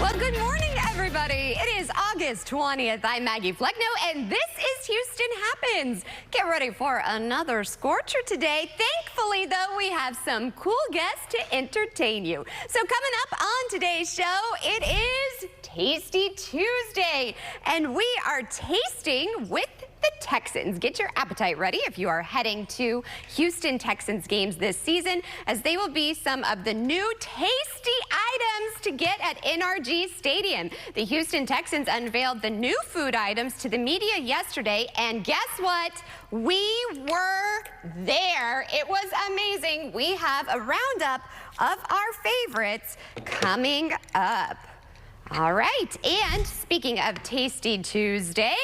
Well, good morning, everybody. It is August 20th. I'm Maggie Fleckno, and this is Houston Happens. Get ready for another scorcher today. Thankfully, though, we have some cool guests to entertain you. So coming up on today's show, it is Tasty Tuesday, and we are tasting with the Texans. Get your appetite ready if you are heading to Houston Texans games this season, as they will be some of the new tasty items to get at NRG Stadium. The Houston Texans unveiled the new food items to the media yesterday, and guess what? We were there. It was amazing. We have a roundup of our favorites coming up. All right, and speaking of Tasty Tuesday,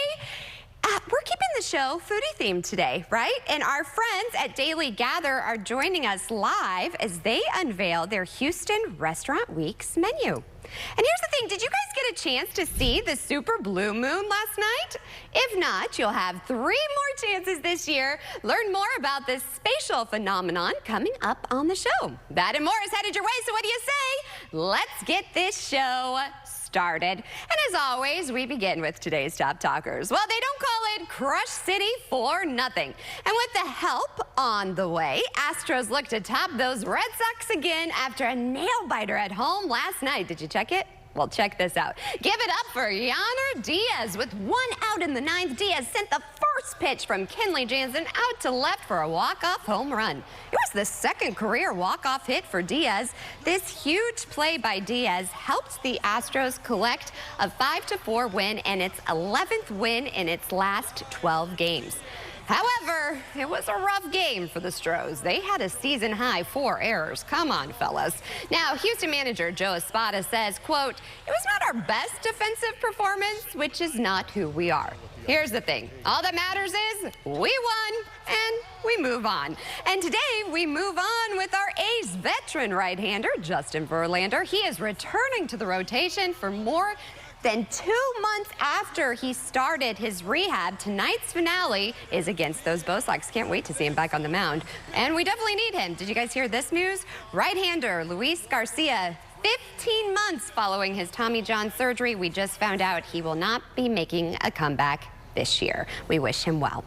we're keeping the show foodie themed today, right? And our friends at Daily Gather are joining us live as they unveil their Houston Restaurant Week's menu. And here's the thing, did you guys get a chance to see the super blue moon last night? If not, you'll have 3 more chances this year. Learn more about this spatial phenomenon coming up on the show. That and more is headed your way, so what do you say? Let's get this show started. And as always, we begin with today's top talkers. Well, they don't call it Crush City for nothing. And with the help on the way, Astros look to top those Red Sox again after a nail-biter at home last night. Did you check it? Well, check this out. Give it up for Yainer Diaz. With 1 out in the 9th, Diaz sent the first pitch from Kenley Jansen out to left for a walk-off home run. It was the 2nd career walk-off hit for Diaz. This huge play by Diaz helped the Astros collect a 5-4 win and its 11th win in its last 12 games. However, it was a rough game for the Stros. They had a season-high 4 errors. Come on, fellas. Now, Houston manager Joe Espada says, quote, "It was not our best defensive performance, which is not who we are. Here's the thing. All that matters is we won, and we move on." And today, we move on with our A's veteran right-hander, Justin Verlander. He is returning to the rotation for more than 2 months after he started his rehab. Tonight's finale is against those Bo Sox. Can't wait to see him back on the mound. And we definitely need him. Did you guys hear this news? Right-hander Luis Garcia, 15 months following his Tommy John surgery, we just found out he will not be making a comeback this year. We wish him well.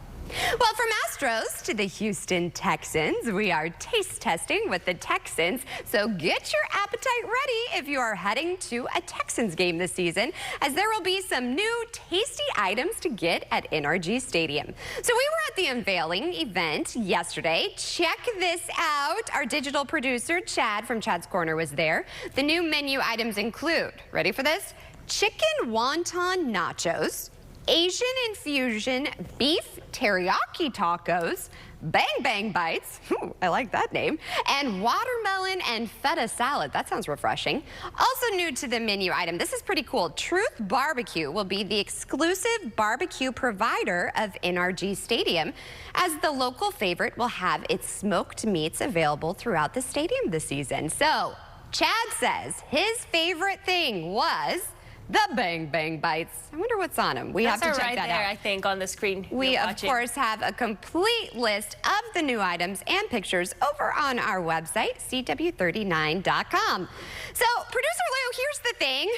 Well, from Astros to the Houston Texans, we are taste testing with the Texans. So get your appetite ready if you are heading to a Texans game this season, as there will be some new tasty items to get at NRG Stadium. So we were at the unveiling event yesterday. Check this out. Our digital producer, Chad from Chad's Corner, was there. The new menu items include, ready for this? Chicken wonton nachos, Asian infusion beef teriyaki tacos, Bang Bang Bites, ooh, I like that name, and watermelon and feta salad. That sounds refreshing. Also new to the menu item, this is pretty cool. Truth Barbecue will be the exclusive barbecue provider of NRG Stadium, as the local favorite will have its smoked meats available throughout the stadium this season. So Chad says his favorite thing was the Bang Bang Bites. I wonder what's on them. We have to check right that there, out. I think, on the screen. We, of course, have a complete list of the new items and pictures over on our website, CW39.com. So, Producer Lou, here's the thing.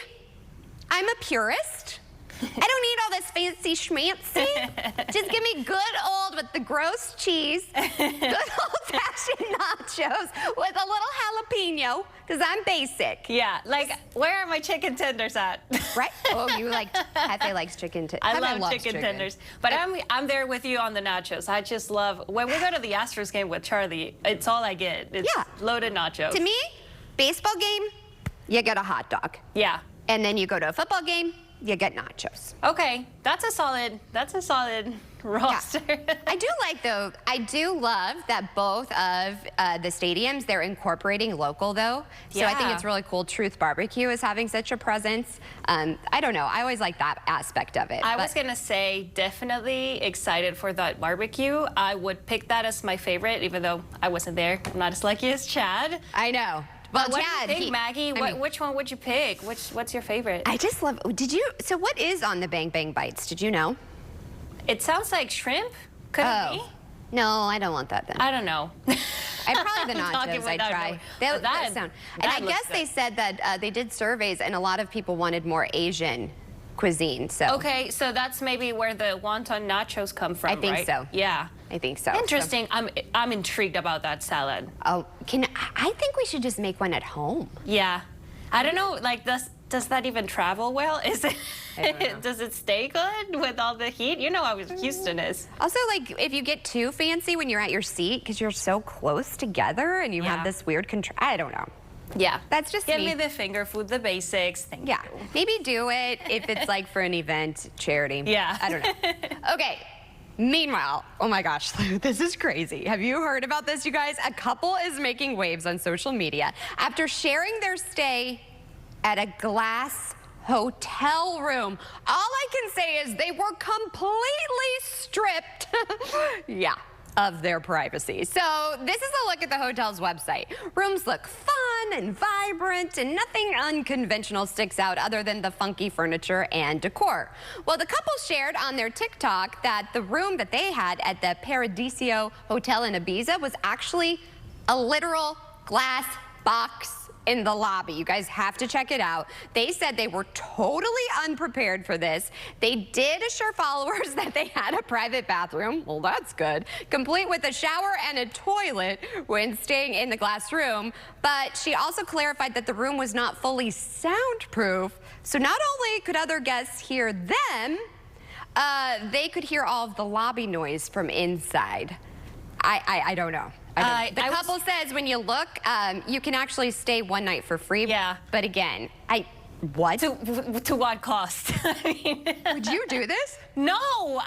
I'm a purist. I don't need all this fancy schmancy. Just give me good old with the gross cheese, good old-fashioned nachos with a little jalapeno, because I'm basic. Yeah, like, where are my chicken tenders at? Right? Oh, you like, Hefe likes chicken tenders. I love chicken tenders. But I'm there with you on the nachos. I just love, when we go to the Astros game with Charlie, it's all I get. It's loaded nachos. To me, baseball game, you get a hot dog. Yeah. And then you go to a football game, you get nachos. Okay, that's a solid roster. Yeah. I do love that both of the stadiums, they're incorporating local though. So I think it's really cool. Truth Barbecue is having such a presence. I don't know, I always like that aspect of it. I was gonna say, definitely excited for that barbecue. I would pick that as my favorite, even though I wasn't there. I'm not as lucky as Chad. I know. Well, what Chad, do you think, Maggie? Which one would you pick? What's your favorite? I just love, so what is on the Bang Bang Bites? Did you know? It sounds like shrimp. Could it be? No, I don't want that then. I don't know. Probably the Talking nachos I'd without try. knowing. That That- sound. And that I looks guess they good. said that they did surveys and a lot of people wanted more Asian cuisine. So Okay, so that's maybe where the wonton nachos come from, I think right? so. Yeah. I think so. Interesting. I'm intrigued about that salad. Oh, I think we should just make one at home. Yeah. I don't know, like, does that even travel well? Is it? I don't know. Does it stay good with all the heat? You know how Houston is. Also, like, if you get too fancy when you're at your seat because you're so close together and you Yeah. have this weird I don't know. Yeah. That's just Give me. me the finger food, the basics. Thank Yeah, you. maybe do it if it's like for an event, charity. Yeah. I don't know. Okay. Meanwhile, oh my gosh, this is crazy. Have you heard about this, you guys? A couple is making waves on social media after sharing their stay at a glass hotel room. All I can say is they were completely stripped, yeah, of their privacy. So this is a look at the hotel's website. Rooms look fun and vibrant, and nothing unconventional sticks out other than the funky furniture and decor. Well, the couple shared on their TikTok that the room that they had at the Paradiso Hotel in Ibiza was actually a literal glass box in the lobby. You guys have to check it out. They said they were totally unprepared for this. They did assure followers that they had a private bathroom. Well, that's good. Complete with a shower and a toilet when staying in the glass room. But she also clarified that the room was not fully soundproof. So not only could other guests hear them, they could hear all of the lobby noise from inside. I don't know. The couple says when you look, you can actually stay one night for free. Yeah. But again, what? To what cost? I mean, Would you do this? no,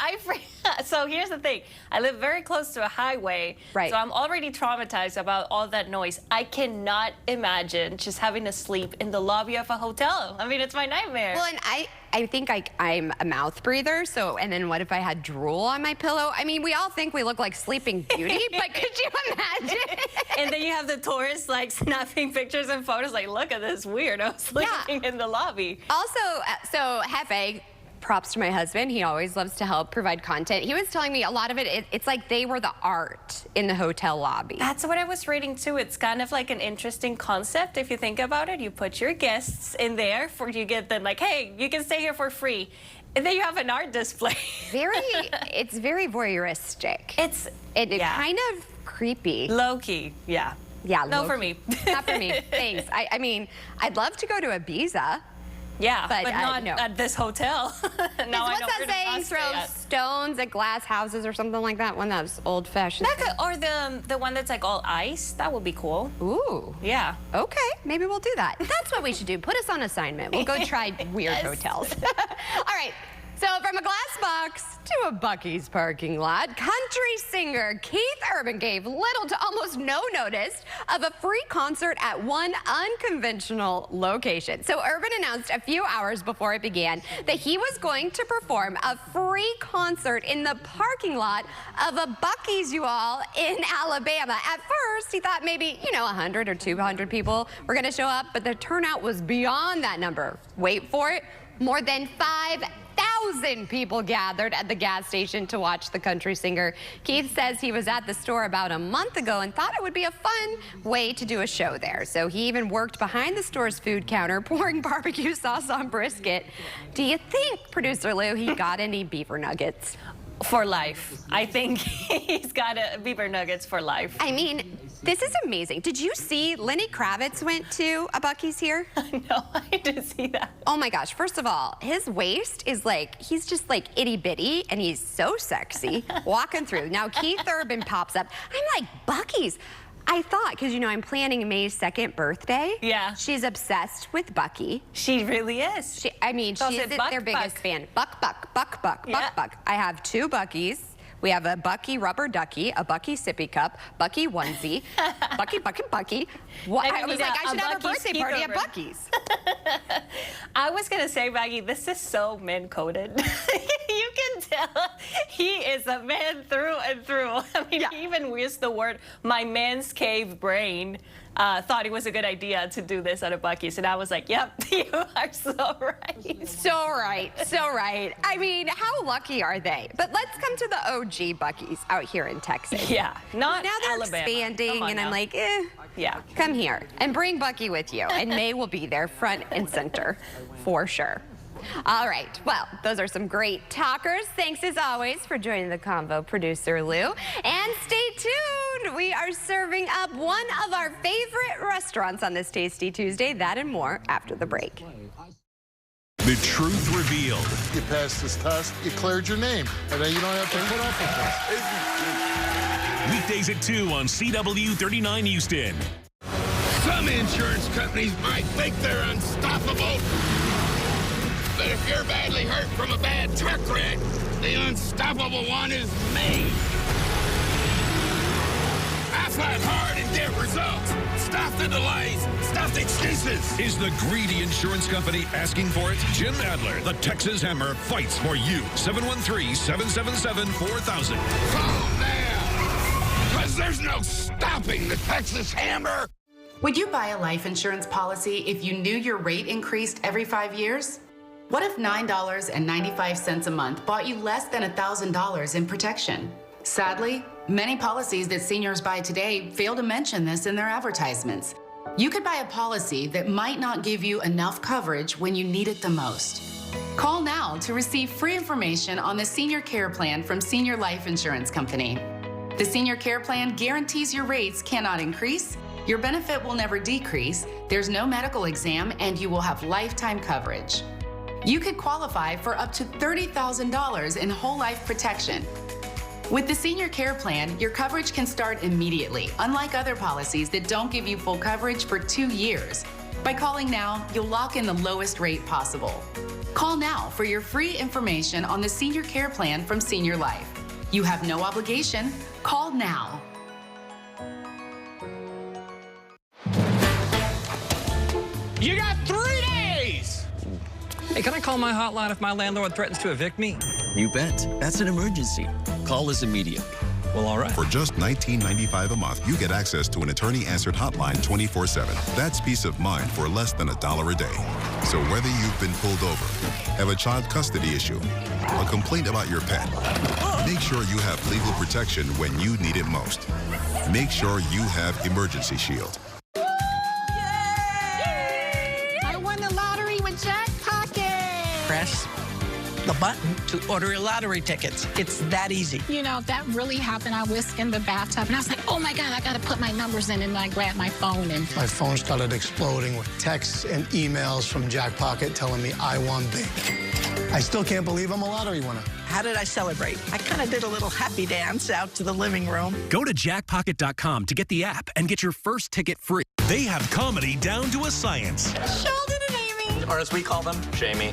so here's the thing. I live very close to a highway. Right. So I'm already traumatized about all that noise. I cannot imagine just having to sleep in the lobby of a hotel. I mean, it's my nightmare. Well, and I think I'm a mouth breather, so, and then what if I had drool on my pillow? I mean, we all think we look like Sleeping Beauty, but could you imagine? And then you have the tourists like snapping pictures and photos like, look at this weirdo sleeping in the lobby. Also, so Hefe, props to my husband. He always loves to help provide content. He was telling me a lot of it's like they were the art in the hotel lobby. That's what I was reading too. It's kind of like an interesting concept if you think about it. You put your guests in there you get them like, hey, you can stay here for free. And then you have an art display. It's very voyeuristic. It's kind of creepy. low key, yeah. Yeah, No low for key. me. Not for me. Thanks. I mean, I'd love to go to Ibiza. Yeah, But, but not no. at this hotel. Now I What's know that where to saying? not stay Throw at. stones at glass houses or something like that. One that was old-fashioned. Or the one that's like all ice. That would be cool. Ooh. Yeah. Okay, maybe we'll do that. That's what we should do. Put us on assignment. We'll go try weird Yes. hotels. All right. So from a glass box to a Buc-ee's parking lot, country singer Keith Urban gave little to almost no notice of a free concert at one unconventional location. So Urban announced a few hours before it began that he was going to perform a free concert in the parking lot of a Buc-ee's, you all, in Alabama. At first, he thought maybe, 100 or 200 people were going to show up, but the turnout was beyond that number. Wait for it. More than 5,000 people gathered at the gas station to watch the country singer. Keith says he was at the store about a month ago and thought it would be a fun way to do a show there. So he even worked behind the store's food counter, pouring barbecue sauce on brisket. Do you think, producer Lou, he got any beaver nuggets? For life. I think he's got beaver nuggets for life. I mean, this is amazing. Did you see Lenny Kravitz went to a Buc-ee's here? No, I didn't see that. Oh my gosh, first of all, his waist is like, he's just like itty bitty and he's so sexy walking through. Now Keith Urban pops up. I'm like, Buc-ee's. I thought, because I'm planning May's 2nd birthday. Yeah. She's obsessed with Buc-ee. She really is. She's Buck, their biggest Buck. fan. Buck. Yeah. I have 2 Buc-ee's. We have a Buc-ee rubber ducky, a Buc-ee sippy cup, Buc-ee onesie, Buc-ee. What? And I you was need like, I should have a Buc-ee's birthday party at Keith Urban. Buc-ee's. I was gonna say, Maggie, this is so men-coded. You can He is a man through and through. I mean, he even used the word, my man's cave brain. Thought it was a good idea to do this at a Buc-ee's, and I was like, yep, you are so right. So right, so right. I mean, how lucky are they? But let's come to the OG Buc-ee's out here in Texas. Yeah, not now they're Alabama. expanding, and I'm like, yeah, come here and bring Buc-ee with you, and May will be there front and center for sure. All right, well, those are some great talkers. Thanks as always for joining the convo, producer Lou. And stay tuned. We are serving up one of our favorite restaurants on this Tasty Tuesday. That and more after the break. The truth revealed. You passed this test, you cleared your name, and then you don't have to put up with this. Weekdays at 2 on CW 39 Houston. Some insurance companies might think they're unstoppable. But if you're badly hurt from a bad truck wreck, the unstoppable one is me. I fight hard and get results. Stop the delays. Stop the excuses. Is the greedy insurance company asking for it? Jim Adler, the Texas Hammer, fights for you. 713-777-4000. Calm down. Because there's no stopping the Texas Hammer. Would you buy a life insurance policy if you knew your rate increased every 5 years? What if $9.95 a month bought you less than $1,000 in protection? Sadly, many policies that seniors buy today fail to mention this in their advertisements. You could buy a policy that might not give you enough coverage when you need it the most. Call now to receive free information on the Senior Care Plan from Senior Life Insurance Company. The Senior Care Plan guarantees your rates cannot increase, your benefit will never decrease, there's no medical exam, and you will have lifetime coverage. You could qualify for up to $30,000 in whole life protection. With the Senior Care Plan, your coverage can start immediately, unlike other policies that don't give you full coverage for 2 years. By calling now, you'll lock in the lowest rate possible. Call now for your free information on the Senior Care Plan from Senior Life. You have no obligation. Call now. You got 3 days! Hey, can I call my hotline if my landlord threatens to evict me? You bet. That's an emergency. Call us immediately. Well, all right. For just $19.95 a month, you get access to an attorney-answered hotline 24/7. That's peace of mind for less than $1 a day. So whether you've been pulled over, have a child custody issue, a complaint about your pet, make sure you have legal protection when you need it most. Make sure you have Emergency Shield. I won the lottery with Jack Pocket. Press the button to order your lottery tickets. It's that easy. You know, if that really happened, I whisked in the bathtub, and I was like, oh my God, I got to put my numbers in, and I grabbed my phone. And my phone started exploding with texts and emails from Jack Pocket telling me I won big. I still can't believe I'm a lottery winner. How did I celebrate? I kind of did a little happy dance out to the living room. Go to jackpocket.com to get the app and get your first ticket free. They have comedy down to a science. Sheldon and Amy. Or as we call them, Jamie.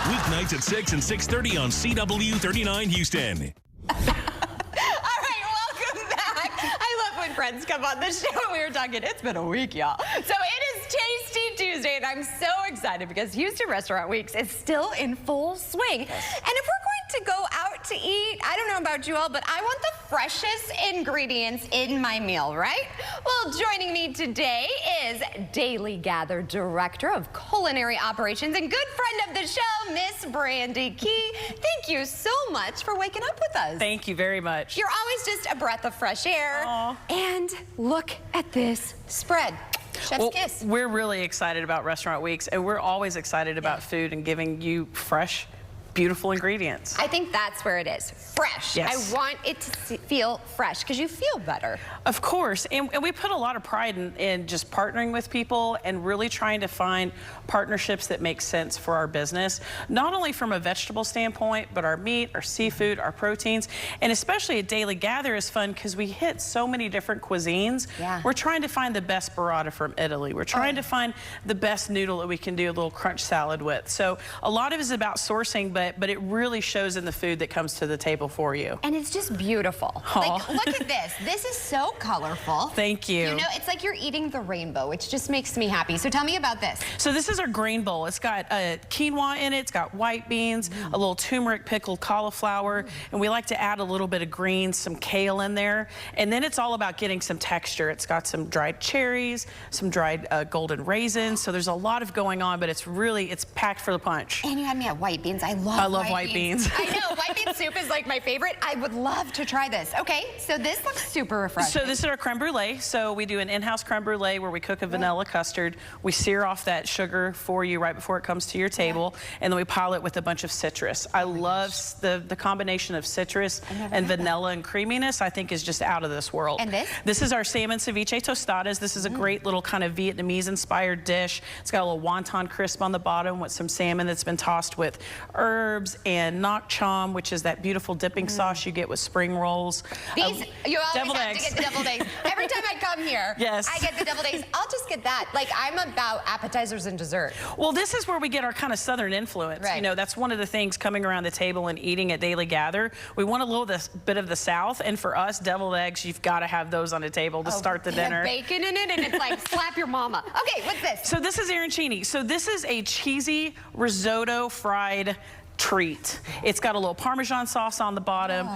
Weeknights at 6 and 6:30 on CW 39 Houston. All right, welcome back. I love when friends come on the show. We were talking, it's been a week, y'all. So it is Tasty Tuesday, and I'm so excited because Houston Restaurant Weeks is still in full swing. And if we're going to go out to eat, I don't know about you all, but I want the freshest ingredients in my meal, right? Well, joining me today is Daily Gather Director of Culinary Operations and good friend of the show, Miss Brandy Key. Thank you so much for waking up with us. Thank you very much. You're always just a breath of fresh air. Aww. And look at this spread. Chef's kiss. We're really excited about Restaurant Weeks, and we're always excited about food and giving you fresh, beautiful ingredients. I think that's where it is. Fresh. Yes. I want it to feel fresh because you feel better. Of course. And we put a lot of pride in just partnering with people and really trying to find partnerships that make sense for our business, not only from a vegetable standpoint, but our meat, our seafood, our proteins, and especially a Daily Gather is fun because we hit so many different cuisines. Yeah. We're trying to find the best burrata from Italy. We're trying to find the best noodle that we can do a little crunch salad with. So a lot of it is about sourcing, but but it really shows in the food that comes to the table for you. And it's just beautiful. Aw. Like, look at this. This is so colorful. Thank you. You know, it's like you're eating the rainbow, which just makes me happy. So tell me about this. So this is our grain bowl. It's got quinoa in it. It's got white beans, a little turmeric pickled cauliflower, and we like to add a little bit of greens, some kale in there. And then it's all about getting some texture. It's got some dried cherries, some dried golden raisins. So there's a lot of going on, but it's packed for the punch. And you had me at white beans. I love white beans. I know, white bean soup is like my favorite. I would love to try this. Okay, so this looks super refreshing. So this is our creme brulee. So we do an in-house creme brulee where we cook a vanilla custard. We sear off that sugar for you right before it comes to your table, and then we pile it with a bunch of citrus. I love the combination of citrus and vanilla and creaminess. I think is just out of this world. And this? This is our salmon ceviche tostadas. This is a great little kind of Vietnamese-inspired dish. It's got a little wonton crisp on the bottom with some salmon that's been tossed with herbs and nok cham, which is that beautiful dipping sauce you get with spring rolls. These, you always deviled have eggs. to get the deviled eggs. Every time I come here, yes. I get the deviled eggs. I'll just get that. Like, I'm about appetizers and dessert. Well, this is where we get our kind of Southern influence. Right. You know, that's one of the things coming around the table and eating at Daily Gather. We want a little bit of the South, and for us, deviled eggs, you've got to have those on the table to start the dinner. Bacon in it, and it's like, slap your mama. Okay, what's this? So this is arancini. So this is a cheesy risotto fried treat. It's got a little Parmesan sauce on the bottom,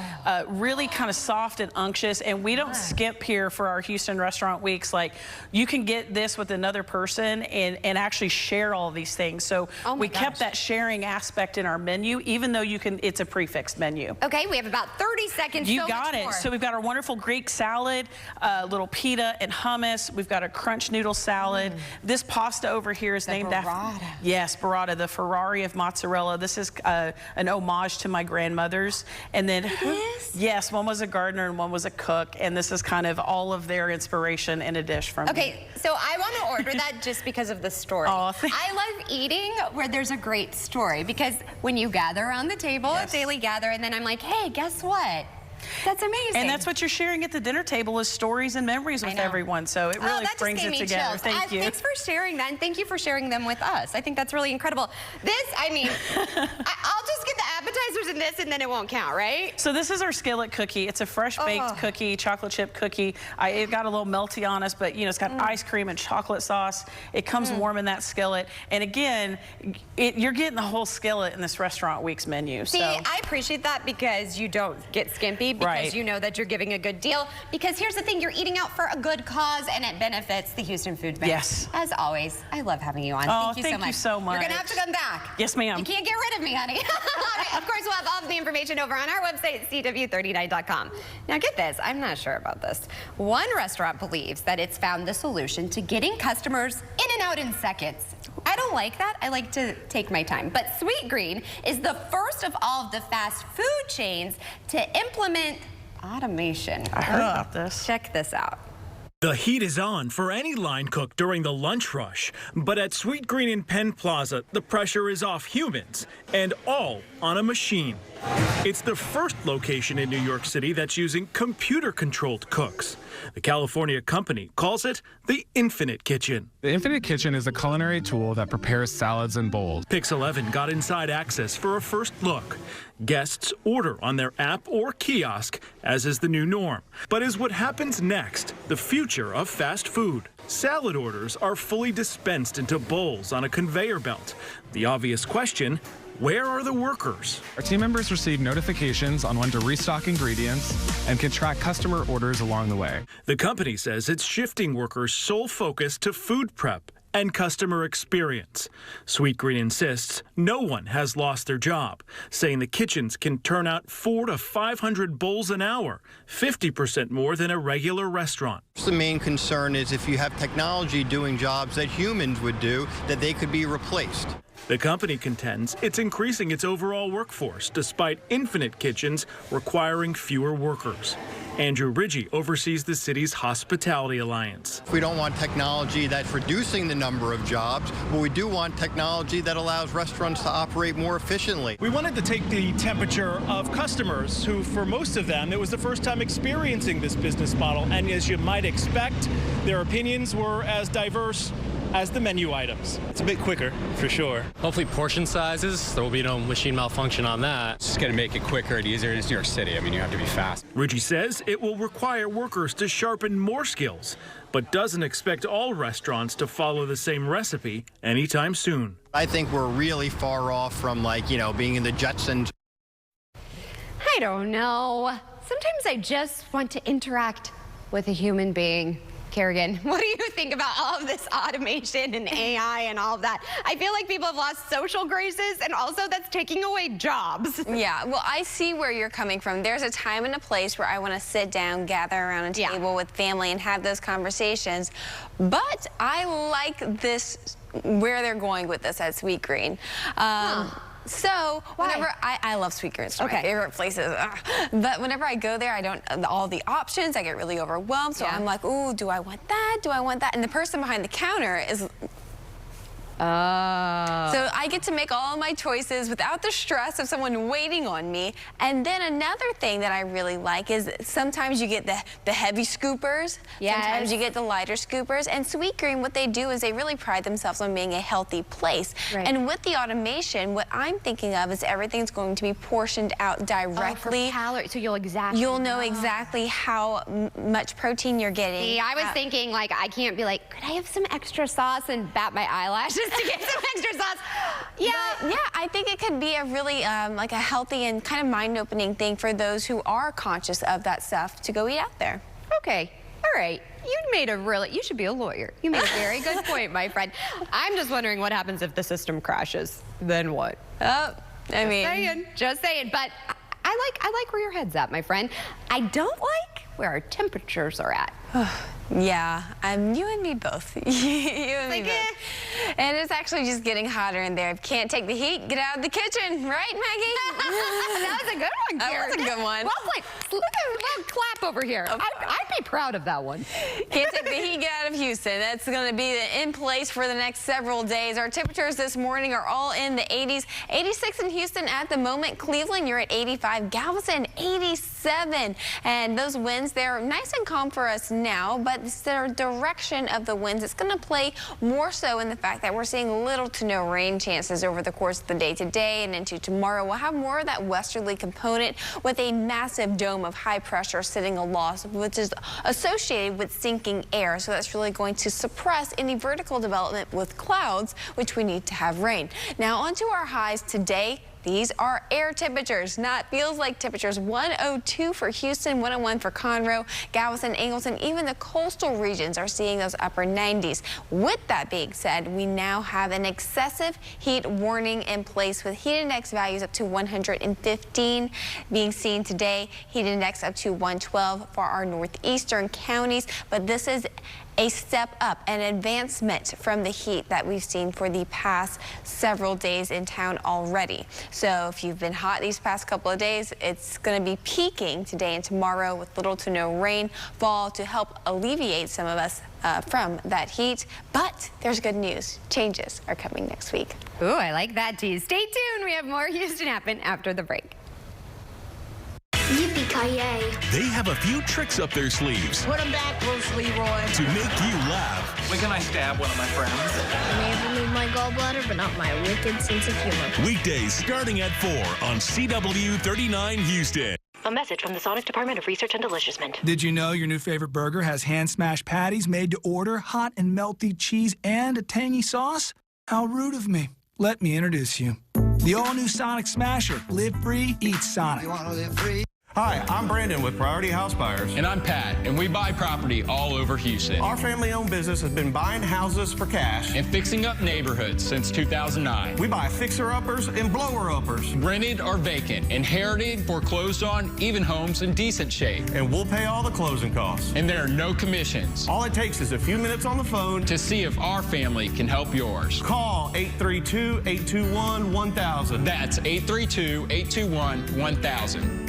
really kind of soft and unctuous, and we don't skimp here for our Houston Restaurant Weeks. Like, you can get this with another person and actually share all of these things. So we kept that sharing aspect in our menu, even though it's a prefixed menu. Okay, we have about 30 seconds. You got it. So we've got our wonderful Greek salad, little pita and hummus. We've got a crunch noodle salad. This pasta over here is named after, yes, burrata, the Ferrari of mozzarella. This is an homage to my grandmothers. And then, yes, one was a gardener and one was a cook. And this is kind of all of their inspiration in a dish from me. So I want to order that just because of the story. I love eating where there's a great story, because when you gather around the table at Daily Gather, and then I'm like, hey, guess what? That's amazing. And that's what you're sharing at the dinner table, is stories and memories with everyone. So it really brings it together. Thank you. Thanks for sharing that, and thank you for sharing them with us. I think that's really incredible. This, I mean, I'll just get the appetizers in this, and then it won't count, right? So this is our skillet cookie. It's a fresh baked cookie, chocolate chip cookie. It got a little melty on us, but you know, it's got ice cream and chocolate sauce. It comes warm in that skillet. And again, you're getting the whole skillet in this Restaurant Weeks menu. See, I appreciate that, because you don't get skimpy, because you know that you're giving a good deal. Because here's the thing, you're eating out for a good cause, and it benefits the Houston Food Bank. Yes. As always, I love having you on. Thank you so much. You're gonna have to come back. Yes, ma'am. You can't get rid of me, honey. Of course, we'll have all of the information over on our website, CW39.com. Now get this, I'm not sure about this. One restaurant believes that it's found the solution to getting customers in and out in seconds. I don't like that. I like to take my time. But Sweetgreen is the first of all of the fast food chains to implement automation. I heard about this. Check this out. The heat is on for any line cook during the lunch rush. But at Sweetgreen in Penn Plaza, the pressure is off humans and all on a machine. It's the first location in New York City that's using computer-controlled cooks. The California company calls it the Infinite Kitchen. The Infinite Kitchen is a culinary tool that prepares salads and bowls. Pix 11 got inside access for a first look. Guests order on their app or kiosk, as is the new norm. But is what happens next the future of fast food? Salad orders are fully dispensed into bowls on a conveyor belt. The obvious question, where are the workers? Our team members receive notifications on when to restock ingredients and can track customer orders along the way. The company says it's shifting workers' sole focus to food prep and customer experience. Sweetgreen insists no one has lost their job, saying the kitchens can turn out 400 to 500 bowls an hour, 50% more than a regular restaurant. The main concern is if you have technology doing jobs that humans would do, that they could be replaced. The company contends it's increasing its overall workforce despite Infinite Kitchens requiring fewer workers. Andrew Ridgey oversees the city's Hospitality Alliance. We don't want technology that's reducing the number of jobs, but we do want technology that allows restaurants to operate more efficiently. We wanted to take the temperature of customers who, for most of them, it was the first time experiencing this business model. And as you might expect, their opinions were as diverse as the menu items. It's a bit quicker, for sure. Hopefully portion sizes, there will be no machine malfunction on that. It's just going to make it quicker and easier. It's New York City. I mean, you have to be fast. Ritchie says it will require workers to sharpen more skills, but doesn't expect all restaurants to follow the same recipe anytime soon. I think we're really far off from, like, you know, being in the Jetsons. I don't know. Sometimes I just want to interact with a human being. Kerrigan, what do you think about all of this automation and AI and all of that? I feel like people have lost social graces, and also that's taking away jobs. Yeah, well, I see where you're coming from. There's a time and a place where I want to sit down, gather around a table with family and have those conversations. But I like this, where they're going with this at Sweetgreen. So whenever I love Sweetgreen, it's my favorite places. But whenever I go there, I don't all the options. I get really overwhelmed. So I'm like, ooh, do I want that? Do I want that? And the person behind the counter is. So I get to make all of my choices without the stress of someone waiting on me. And then another thing that I really like is sometimes you get the heavy scoopers. Sometimes you get the lighter scoopers. And Sweetgreen, what they do is they really pride themselves on being a healthy place. And with the automation, what I'm thinking of is everything's going to be portioned out directly. So you'll know exactly how much protein you're getting. See, I was thinking, like, I can't be like, could I have some extra sauce and bat my eyelashes to get some extra sauce? Yeah, I think it could be a really like a healthy and kind of mind-opening thing for those who are conscious of that stuff to go eat out there. Okay, all right. You should be a lawyer. You made a very good point, my friend. I'm just wondering what happens if the system crashes. Then what? Just saying. But I like where your head's at, my friend. I don't like where our temperatures are at. Yeah, you and me both. you and me both. And it's actually just getting hotter in there. If you can't take the heat, get out of the kitchen, right, Maggie? That was a good one, Karen. That was a good one. Well played. Look at a little clap over here. I'd be proud of that one. Can't take the heat, get out of Houston. That's going to be in place for the next several days. Our temperatures this morning are all in the 80s. 86 in Houston at the moment. Cleveland, you're at 85. Galveston, 87. And those winds, they're nice and calm for us now, but the direction of the winds, it's going to play more so in the fact that we're seeing little to no rain chances over the course of the day today and into tomorrow. We'll have more of that westerly component with a massive dome of high pressure sitting aloft, which is associated with sinking air. So that's really going to suppress any vertical development with clouds, which we need to have rain. Now onto our highs today. These are air temperatures, not feels like temperatures. 102 for Houston, 101 for Conroe, Galveston, Angleton, even the coastal regions are seeing those upper 90s. With that being said, we now have an excessive heat warning in place with heat index values up to 115 being seen today. Heat index up to 112 for our northeastern counties, but this is a step up, an advancement from the heat that we've seen for the past several days in town already. So if you've been hot these past couple of days, it's going to be peaking today and tomorrow with little to no rainfall to help alleviate some of us from that heat. But there's good news. Changes are coming next week. Ooh, I like that tease. Stay tuned. We have more Houston Happen after the break. Yippee-ki-yay. They have a few tricks up their sleeves Put them back, Bruce Leroy. to make you laugh. When can I stab one of my friends? I may have removed my gallbladder, but not my wicked sense of humor. Weekdays starting at 4 on CW 39 Houston. A message from the Sonic Department of Research and Deliciousment. Did you know your new favorite burger has hand-smashed patties made to order, hot and melty cheese, and a tangy sauce? How rude of me. Let me introduce you. The all-new Sonic Smasher. Live free, eat Sonic. You want to live free? Hi, I'm Brandon with Priority House Buyers. And I'm Pat, and we buy property all over Houston. Our family-owned business has been buying houses for cash and fixing up neighborhoods since 2009. We buy fixer-uppers and blower-uppers. Rented or vacant, inherited, foreclosed on, even homes in decent shape. And we'll pay all the closing costs. And there are no commissions. All it takes is a few minutes on the phone to see if our family can help yours. Call 832-821-1000. That's 832-821-1000.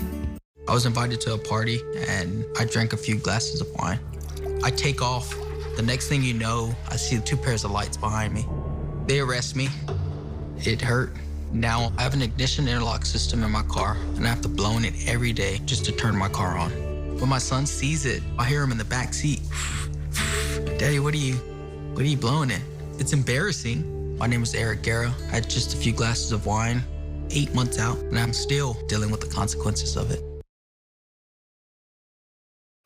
I was invited to a party and I drank a few glasses of wine. I take off. The next thing you know, I see 2 pairs of lights behind me. They arrest me. It hurt. Now I have an ignition interlock system in my car and I have to blow in it every day just to turn my car on. When my son sees it, I hear him in the back seat. Daddy, what are you blowing in? It's embarrassing. My name is Eric Guerra. I had just a few glasses of wine, 8 months out, and I'm still dealing with the consequences of it.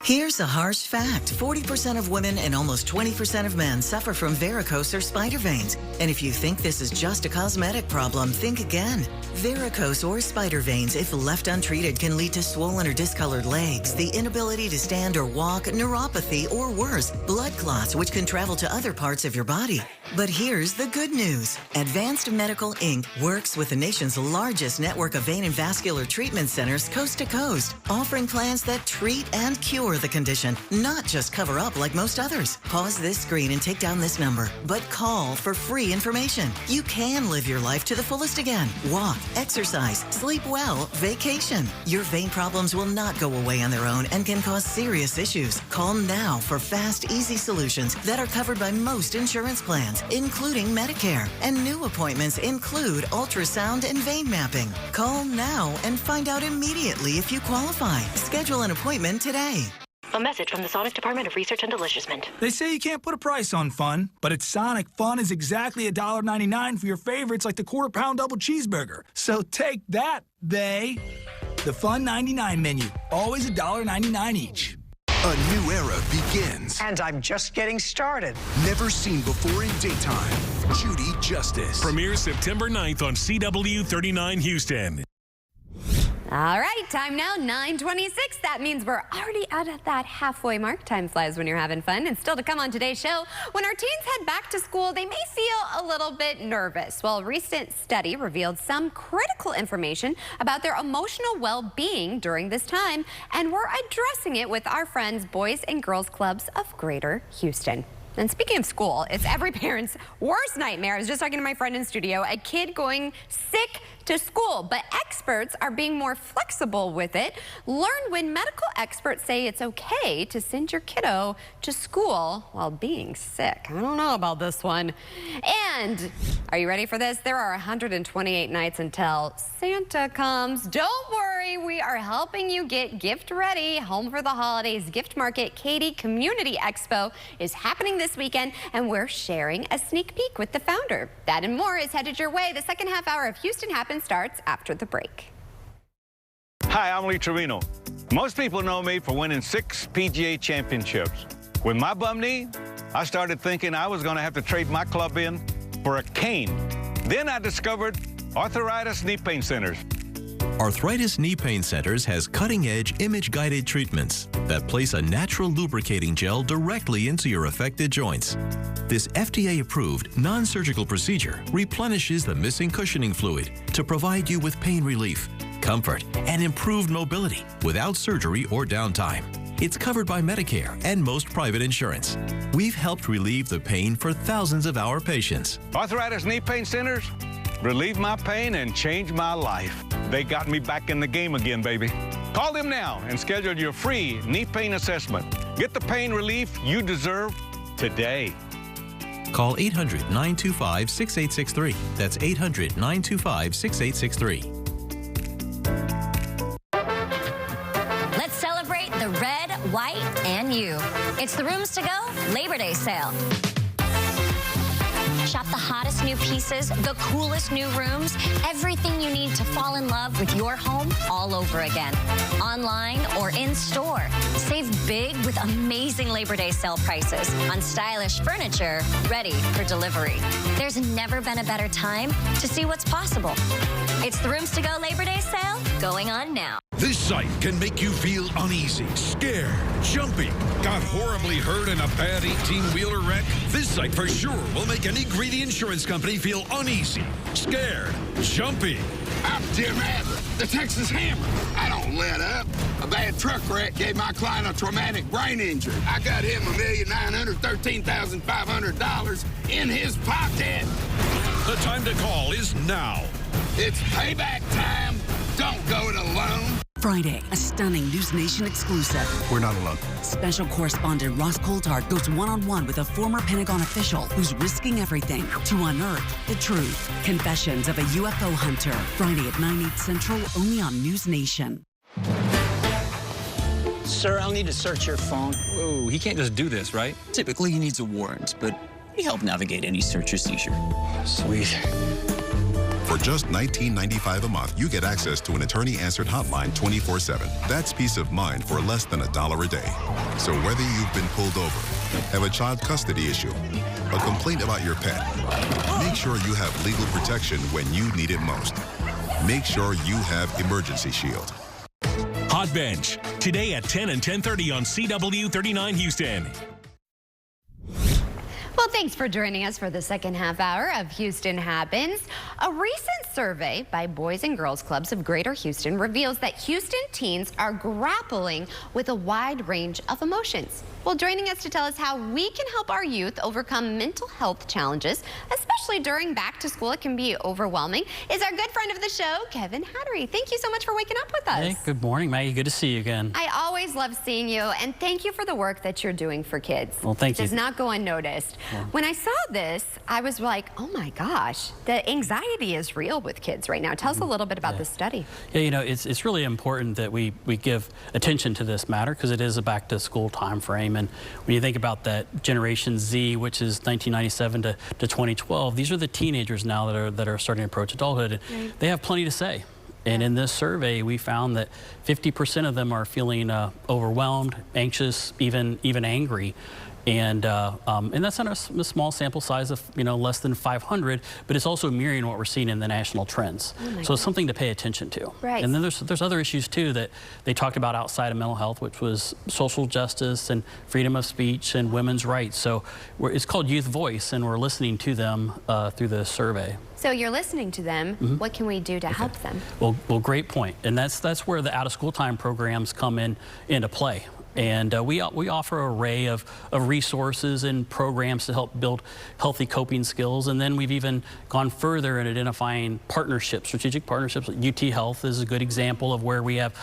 Here's a harsh fact. 40% of women and almost 20% of men suffer from varicose or spider veins. And if you think this is just a cosmetic problem, think again. Varicose or spider veins, if left untreated, can lead to swollen or discolored legs, the inability to stand or walk, neuropathy, or worse, blood clots, which can travel to other parts of your body. But here's the good news. Advanced Medical Inc. works with the nation's largest network of vein and vascular treatment centers coast to coast, offering plans that treat and cure the condition, not just cover up like most others. Pause this screen and take down this number, but call for free information. You can live your life to the fullest again. Walk, exercise, sleep well, vacation. Your vein problems will not go away on their own and can cause serious issues. Call now for fast, easy solutions that are covered by most insurance plans, including Medicare. And new appointments include ultrasound and vein mapping. Call now and find out immediately if you qualify. Schedule an appointment today. A message from the Sonic Department of Research and Deliciousment. They say you can't put a price on fun, but at Sonic, fun is exactly $1.99 for your favorites like the quarter-pound double cheeseburger. So take that, they. The Fun 99 menu, always $1.99 each. A new era begins. And I'm just getting started. Never seen before in daytime. Judy Justice. Premieres September 9th on CW 39 Houston. All right, time now, 9:26. That means we're already out at that halfway mark. Time flies when you're having fun. And still to come on today's show, when our teens head back to school, they may feel a little bit nervous. Well, a recent study revealed some critical information about their emotional well-being during this time, and we're addressing it with our friends, Boys and Girls Clubs of Greater Houston. And speaking of school, it's every parent's worst nightmare. I was just talking to my friend in studio, a kid going sick to school, but experts are being more flexible with it. Learn when medical experts say it's okay to send your kiddo to school while being sick. I don't know about this one. And are you ready for this? There are 128 nights until Santa comes. Don't worry, we are helping you get gift ready. Home for the Holidays Gift Market Katy Community Expo is happening this weekend, and we're sharing a sneak peek with the founder. That and more is headed your way. The second half hour of Houston Happens starts after the break. Hi, I'm Lee Trevino. Most people know me for winning 6 PGA championships. With my bum knee, I started thinking I was going to have to trade my club in for a cane. Then I discovered Arthritis Knee Pain Centers. Arthritis Knee Pain Centers has cutting-edge image-guided treatments that place a natural lubricating gel directly into your affected joints. This FDA-approved, non-surgical procedure replenishes the missing cushioning fluid to provide you with pain relief, comfort, and improved mobility without surgery or downtime. It's covered by Medicare and most private insurance. We've helped relieve the pain for thousands of our patients. Arthritis Knee Pain Centers relieve my pain and change my life. They got me back in the game again, baby. Call them now and schedule your free knee pain assessment. Get the pain relief you deserve today. Call 800-925-6863. That's 800-925-6863. Let's celebrate the red, white, and you. It's the Rooms to Go Labor Day sale. Shop the hottest new pieces, the coolest new rooms, everything you need to fall in love with your home all over again. Online or in store. Save big with amazing Labor Day sale prices on stylish furniture ready for delivery. There's never been a better time to see what's possible. It's the Rooms to Go Labor Day sale going on now. This site can make you feel uneasy, scared, jumpy. Got horribly hurt in a bad 18-wheeler wreck? This site for sure will make any greedy insurance company feel uneasy, scared, jumpy. I'm Tim Adler, the Texas Hammer. I don't let up. A bad truck wreck gave my client a traumatic brain injury. I got him $1,913,500 in his pocket. The time to call is now. It's payback time. Don't go it alone. Friday, a stunning News Nation exclusive. We're not alone. Special correspondent Ross Coulthard goes one-on-one with a former Pentagon official who's risking everything to unearth the truth. Confessions of a UFO hunter. Friday at 9/8 Central, only on News Nation. Sir, I'll need to search your phone. Whoa, he can't just do this, right? Typically, he needs a warrant, but We help navigate any search or seizure. Sweet. For just $19.95 a month, you get access to an attorney-answered hotline 24/7. That's peace of mind for less than $1 a day. So whether you've been pulled over, have a child custody issue, a complaint about your pet, make sure you have legal protection when you need it most. Make sure you have Emergency Shield. Hot Bench, today at 10 and 10:30 on CW 39 Houston. Well, thanks for joining us for the second half hour of Houston Happens. A recent survey by Boys and Girls Clubs of Greater Houston reveals that Houston teens are grappling with a wide range of emotions. Well, joining us to tell us how we can help our youth overcome mental health challenges, especially during back to school, it can be overwhelming, is our good friend of the show, Kevin Hattery. Thank you so much for waking up with us. Hey, good morning, Maggie. Good to see you again. I always love seeing you, and thank you for the work that you're doing for kids. Well, thank you. It does not go unnoticed. Well, when I saw this, I was like, oh my gosh, the anxiety is real with kids right now. Tell us a little bit about this study. Yeah, you know, it's really important that we give attention to this matter because it is a back to school time frame. And when you think about that Generation Z, which is 1997 to 2012, these are the teenagers now that are starting to approach adulthood. Right. They have plenty to say. And in this survey, we found that 50% of them are feeling overwhelmed, anxious, even angry. And that's not a small sample size of, you know, less than 500, but it's also mirroring what we're seeing in the national trends. So it's something to pay attention to. Right. And then there's other issues too that they talked about outside of mental health, which was social justice and freedom of speech and women's rights. So it's called Youth Voice, and we're listening to them through the survey. So you're listening to them. What can we do to help them? Well, great point. And that's where the out of school time programs come into play. And we offer an array of resources and programs to help build healthy coping skills. And then we've even gone further in identifying partnerships, strategic partnerships. UT Health is a good example of where we have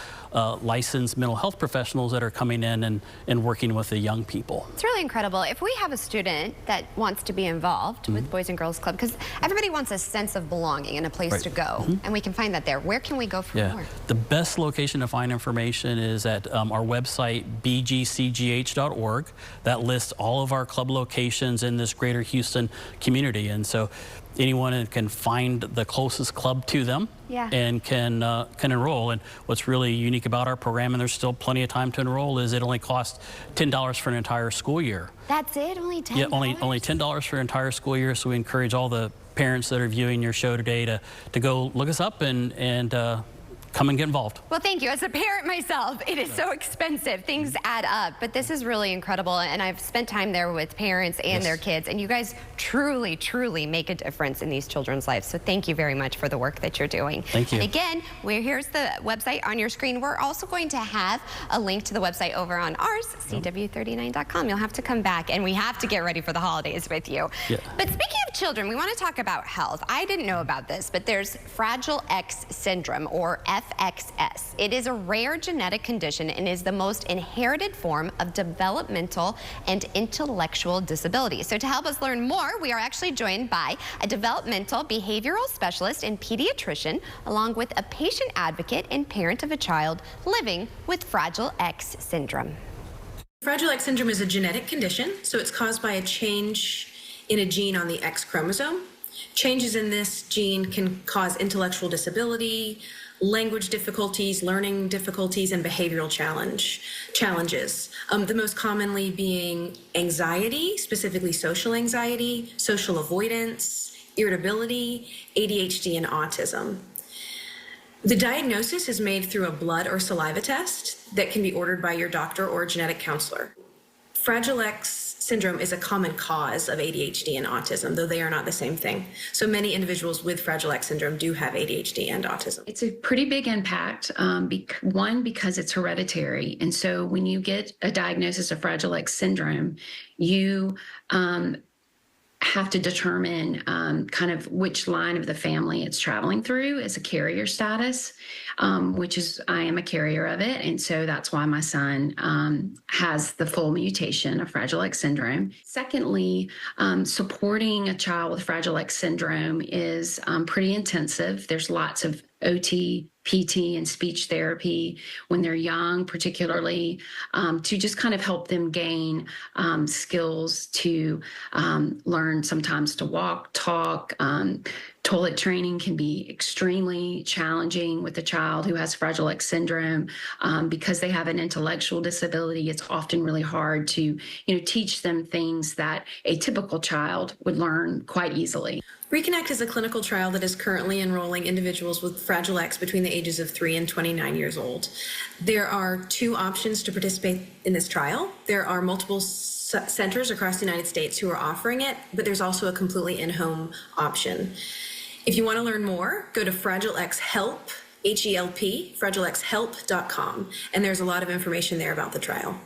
licensed mental health professionals that are coming in and working with the young people. It's really incredible. If we have a student that wants to be involved with Boys and Girls Club, because everybody wants a sense of belonging and a place to go, and we can find that there. Where can we go for more? The best location to find information is at our website, bgcgh.org. That lists all of our club locations in this greater Houston community. And so anyone can find the closest club to them and can enroll. And what's really unique about our program, and there's still plenty of time to enroll, is it only costs $10 for an entire school year. That's it? Only $10? Yeah, only $10 for an entire school year. So we encourage all the parents that are viewing your show today to go look us up and come and get involved. Well, thank you. As a parent myself, it is so expensive. Things add up, but this is really incredible. And I've spent time there with parents and their kids, and you guys truly, truly make a difference in these children's lives. So thank you very much for the work that you're doing. Thank you. And again, here's the website on your screen. We're also going to have a link to the website over on ours, CW39.com. You'll have to come back, and we have to get ready for the holidays with you. But speaking of children, we want to talk about health. I didn't know about this, but there's Fragile X syndrome, or FXS. It is a rare genetic condition and is the most inherited form of developmental and intellectual disability. So to help us learn more, we are actually joined by a developmental behavioral specialist and pediatrician, along with a patient advocate and parent of a child living with Fragile X syndrome. Fragile X syndrome is a genetic condition, so it's caused by a change in a gene on the X chromosome. Changes in this gene can cause intellectual disability, language difficulties, learning difficulties, and behavioral challenges. The most commonly being anxiety, specifically social anxiety, social avoidance, irritability, ADHD, and autism. The diagnosis is made through a blood or saliva test that can be ordered by your doctor or a genetic counselor. Fragile X syndrome is a common cause of ADHD and autism, though they are not the same thing. So many individuals with Fragile X syndrome do have ADHD and autism. It's a pretty big impact, one, because it's hereditary. And so when you get a diagnosis of Fragile X syndrome, you have to determine kind of which line of the family it's traveling through as a carrier status, which is, I am a carrier of it. And so that's why my son has the full mutation of Fragile X syndrome. Secondly, supporting a child with Fragile X syndrome is pretty intensive. There's lots of OT, PT and speech therapy when they're young, particularly to just kind of help them gain skills to learn sometimes to walk, talk. Toilet training can be extremely challenging with a child who has Fragile X syndrome because they have an intellectual disability. It's often really hard to, teach them things that a typical child would learn quite easily. Reconnect is a clinical trial that is currently enrolling individuals with Fragile X between the ages of 3 and 29 years old. There are 2 options to participate in this trial. There are multiple centers across the United States who are offering it, but there's also a completely in-home option. If you want to learn more, go to Fragile X Help, H-E-L-P, FragileXHelp.com, and there's a lot of information there about the trial.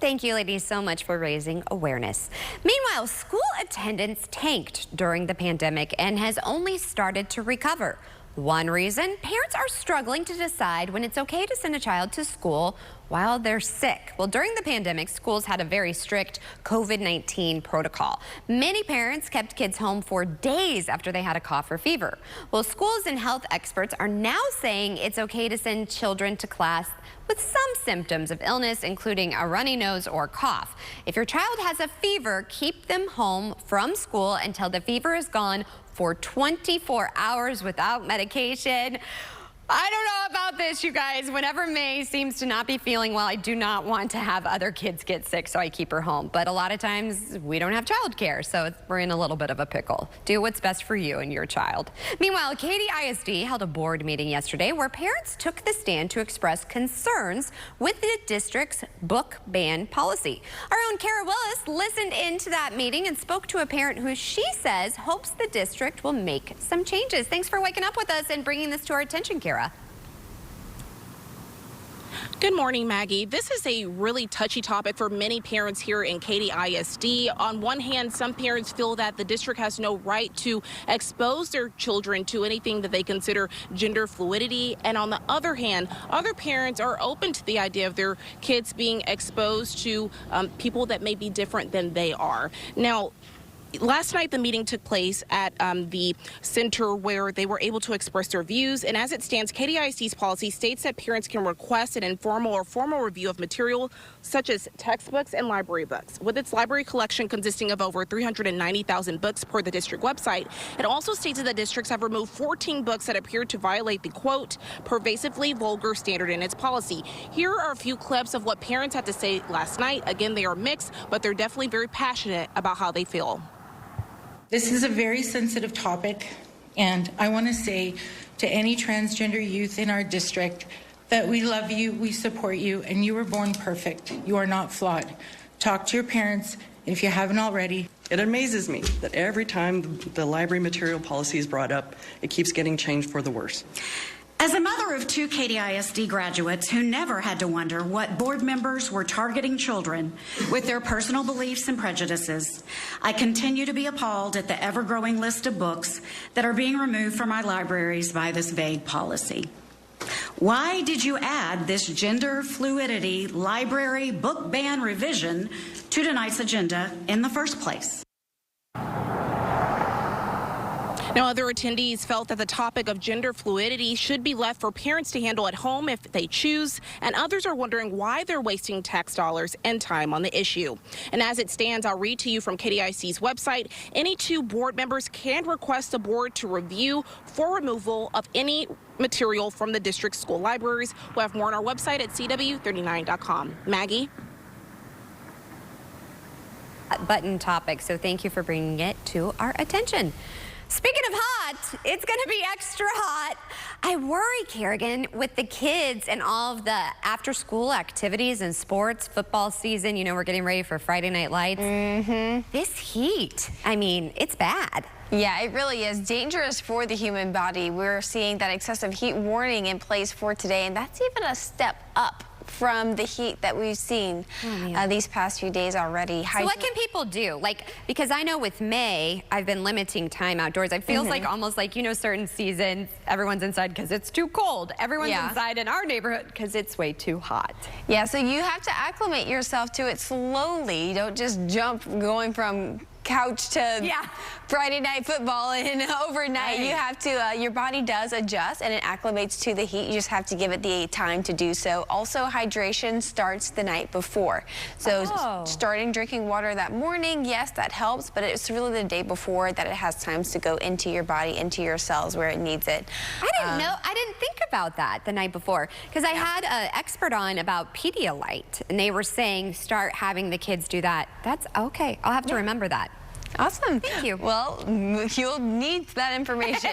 Thank you, ladies, so much for raising awareness. Meanwhile, school attendance tanked during the pandemic and has only started to recover. One reason, parents are struggling to decide when it's okay to send a child to school while they're sick. Well, during the pandemic, schools had a very strict COVID-19 protocol. Many parents kept kids home for days after they had a cough or fever. Well, schools and health experts are now saying it's okay to send children to class with some symptoms of illness, including a runny nose or cough. If your child has a fever, keep them home from school until the fever is gone for 24 hours without medication. I don't know about this, you guys. Whenever May seems to not be feeling well, I do not want to have other kids get sick, so I keep her home. But a lot of times we don't have childcare, so we're in a little bit of a pickle. Do what's best for you and your child. Meanwhile, Katy ISD held a board meeting yesterday where parents took the stand to express concerns with the district's book ban policy. Our own Kara Willis listened into that meeting and spoke to a parent who she says hopes the district will make some changes. Thanks for waking up with us and bringing this to our attention, Kara. Good morning, Maggie. This is a really touchy topic for many parents here in Katy ISD. On one hand, some parents feel that the district has no right to expose their children to anything that they consider gender fluidity. And on the other hand, other parents are open to the idea of their kids being exposed to people that may be different than they are. Now, last night, the meeting took place at the center where they were able to express their views. And as it stands, Katy ISD's policy states that parents can request an informal or formal review of material such as textbooks and library books. With its library collection consisting of over 390,000 books per the district website, it also states that the districts have removed 14 books that appear to violate the, quote, pervasively vulgar standard in its policy. Here are a few clips of what parents had to say last night. Again, they are mixed, but they're definitely very passionate about how they feel. This is a very sensitive topic, and I want to say to any transgender youth in our district that we love you, we support you, and you were born perfect. You are not flawed. Talk to your parents, and if you haven't already. It amazes me that every time the library material policy is brought up, it keeps getting changed for the worse. As a mother of 2 Katy ISD graduates who never had to wonder what board members were targeting children with their personal beliefs and prejudices, I continue to be appalled at the ever-growing list of books that are being removed from our libraries by this vague policy. Why did you add this gender fluidity library book ban revision to tonight's agenda in the first place? Now, other attendees felt that the topic of gender fluidity should be left for parents to handle at home if they choose, and others are wondering why they're wasting tax dollars and time on the issue. And as it stands, I'll read to you from Katy ISD's website. Any 2 board members can request the board to review for removal of any material from the district school libraries. We'll have more on our website at CW39.com. Maggie? Button topic, so thank you for bringing it to our attention. Speaking of hot, it's going to be extra hot. I worry, Kerrigan, with the kids and all of the after-school activities and sports, football season. You know, we're getting ready for Friday Night Lights. This heat, I mean, it's bad. Yeah, it really is dangerous for the human body. We're seeing that excessive heat warning in place for today, and that's even a step up from the heat that we've seen these past few days already. So what can people do? Like, because I know with May, I've been limiting time outdoors. It feels like almost like, you know, certain seasons, everyone's inside because it's too cold. Everyone's inside in our neighborhood because it's way too hot. Yeah, so you have to acclimate yourself to it slowly. You don't just jump going from couch to Friday night football and overnight. Right. You have to, your body does adjust and it acclimates to the heat. You just have to give it the time to do so. Also, hydration starts the night before. So starting drinking water that morning, yes, that helps, but it's really the day before that it has times to go into your body, into your cells where it needs it. I didn't know, I didn't think about that the night before, because I had an expert on about Pedialyte, and they were saying start having the kids do that. That's okay. I'll have to remember that. Awesome. Thank you. Well, you'll need that information